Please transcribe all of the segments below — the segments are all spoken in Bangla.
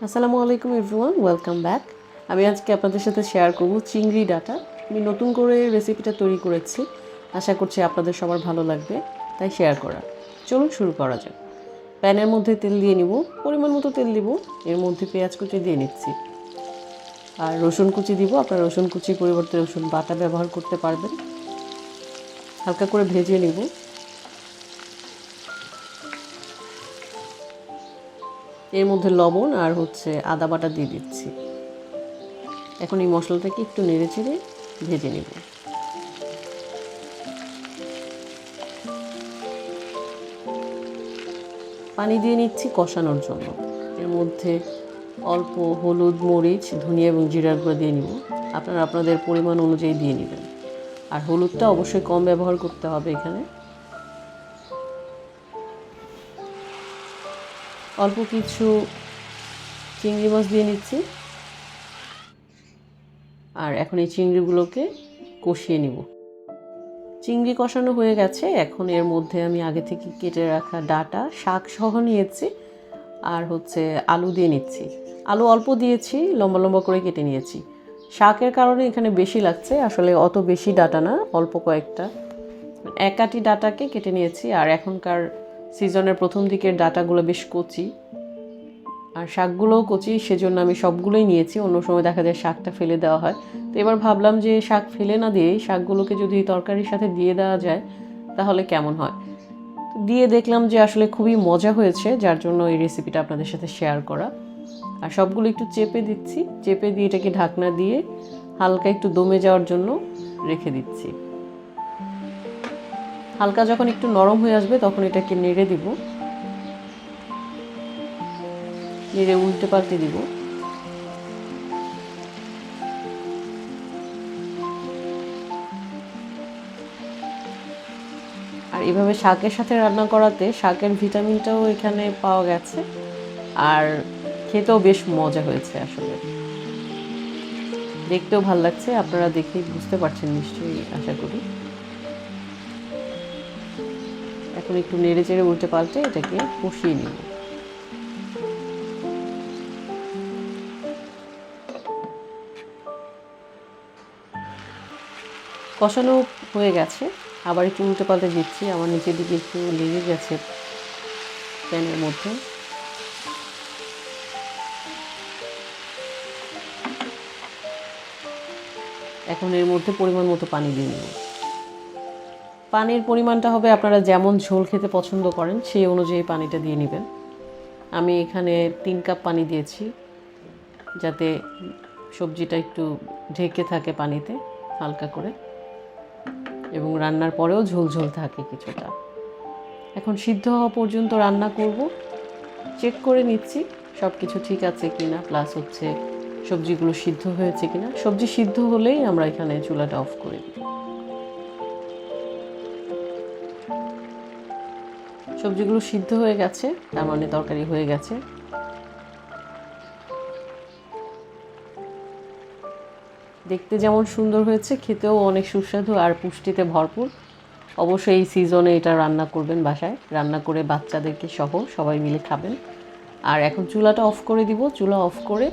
আসসালামু আলাইকুম এভরিওয়ান, ওয়েলকাম ব্যাক। আমি আজকে আপনাদের সাথে শেয়ার করব চিংড়ি ডাটা। আমি নতুন করে রেসিপিটা তৈরি করেছি, আশা করছি আপনাদের সবার ভালো লাগবে, তাই শেয়ার করা। চলুন শুরু করা যাক। প্যানের মধ্যে তেল দিয়ে নিব, পরিমাণ মতো তেল দিব। এর মধ্যে পেঁয়াজ কুচি দিয়ে নিচ্ছি আর রসুন কুচি দিব। আপনারা রসুন কুচির পরিবর্তে রসুন বাটা ব্যবহার করতে পারবেন। হালকা করে ভেজে নিব। এর মধ্যে লবণ আর আদা বাটা দিয়ে দিচ্ছি। এখন এই মশলাটাকে একটু নেড়ে চেড়ে ভেজে নেব। পানি দিয়ে নিচ্ছি কষানোর জন্য। এর মধ্যে অল্প হলুদ, মরিচ, ধনিয়া এবং জিরার গুঁড়া দিয়ে নিব। আপনারা আপনাদের পরিমাণ অনুযায়ী দিয়ে নেবেন। আর হলুদটা অবশ্যই কম ব্যবহার করতে হবে এখানে। অল্প কিছু চিংড়ি মাছ দিয়ে নিচ্ছি। আর এখন এই চিংড়িগুলোকে কষিয়ে নিব। চিংড়ি কষানো হয়ে গেছে। এখন এর মধ্যে আমি আগে থেকে কেটে রাখা ডাটা, শাক সহ নিয়েছি আর আলু দিয়ে নিচ্ছি। আলু অল্প দিয়েছি, লম্বা লম্বা করে কেটে নিয়েছি। শাকের কারণে এখানে বেশি লাগছে, আসলে অত বেশি ডাটা না, অল্প কয়েকটা এক আটি ডাটাকে কেটে নিয়েছি। আর এখনকার সিজনের প্রথম দিকের ডাটাগুলো বেশ কচি আর শাকগুলোও কচি, সেজন্য আমি সবগুলোই নিয়েছি। অন্য সময় দেখা যায় শাকটা ফেলে দেওয়া হয়, তো এবার ভাবলাম যে শাক ফেলে না দিয়ে শাকগুলোকে যদি তরকারির সাথে দিয়ে দেওয়া যায় তাহলে কেমন হয়। দিয়ে দেখলাম যে আসলে খুবই মজা হয়েছে, যার জন্য এই রেসিপিটা আপনাদের সাথে শেয়ার করা। আর সবগুলো একটু চেপে দিচ্ছি, চেপে দিয়ে এটাকে ঢাকনা দিয়ে হালকা একটু দমে যাওয়ার জন্য রেখে দিচ্ছি। হালকা যখন একটু নরম হয়ে আসবে তখন এটাকে নেড়ে দিব, নেড়ে উল্টে পাল্টে দিব। আর এভাবে শাকের সাথে রান্না করাতে শাকের ভিটামিনটাও এখানে পাওয়া গেছে আর খেতেও বেশ মজা হয়েছে। আসলে দেখতেও ভালো লাগছে, আপনারা দেখেই বুঝতে পারছেন নিশ্চয়ই, আশা করি। এখন একটু নেড়ে চেড়ে উল্টে পাল্টে এটাকে কষিয়ে নিব। কষানো হয়ে গেছে, আবার একটু উল্টে পাল্টে দিচ্ছি। আমার নিচের দিকে একটু লেগে গেছে প্যানের মধ্যে। এখন এর মধ্যে পরিমাণ মতো পানি দিয়ে নেব। পানির পরিমাণটা হবে আপনারা যেমন ঝোল খেতে পছন্দ করেন সেই অনুযায়ী পানিটা দিয়ে নেবেন। আমি এখানে 3 কাপ পানি দিয়েছি, যাতে সবজিটা একটু ঢেকে থাকে পানিতে হালকা করে এবং রান্নার পরেও ঝোল ঝোল থাকে কিছুটা। এখন সিদ্ধ হওয়া পর্যন্ত রান্না করব। চেক করে নিচ্ছি সব কিছু ঠিক আছে কিনা, প্লাস সবজিগুলো সিদ্ধ হয়েছে কিনা। সবজি সিদ্ধ হলেই আমরা এখানে চুলাটা অফ করে দিই। সবজিগুলো সিদ্ধ হয়ে গেছে, তার মানে তরকারি হয়ে গেছে। দেখতে যেমন সুন্দর হয়েছে, খেতেও অনেক সুস্বাদু আর পুষ্টিতে ভরপুর। অবশ্যই এই সিজনে এটা রান্না করবেন, বাসায় রান্না করে বাচ্চাদেরকে সহ সবাই মিলে খাবেন। আর এখন চুলাটা অফ করে দিব। চুলা অফ করে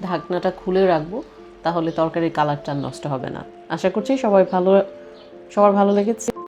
ঢাকনাটা খুলে রাখবো, তাহলে তরকারির কালারটা নষ্ট হবে না। আশা করছি সবার ভালো লেগেছে।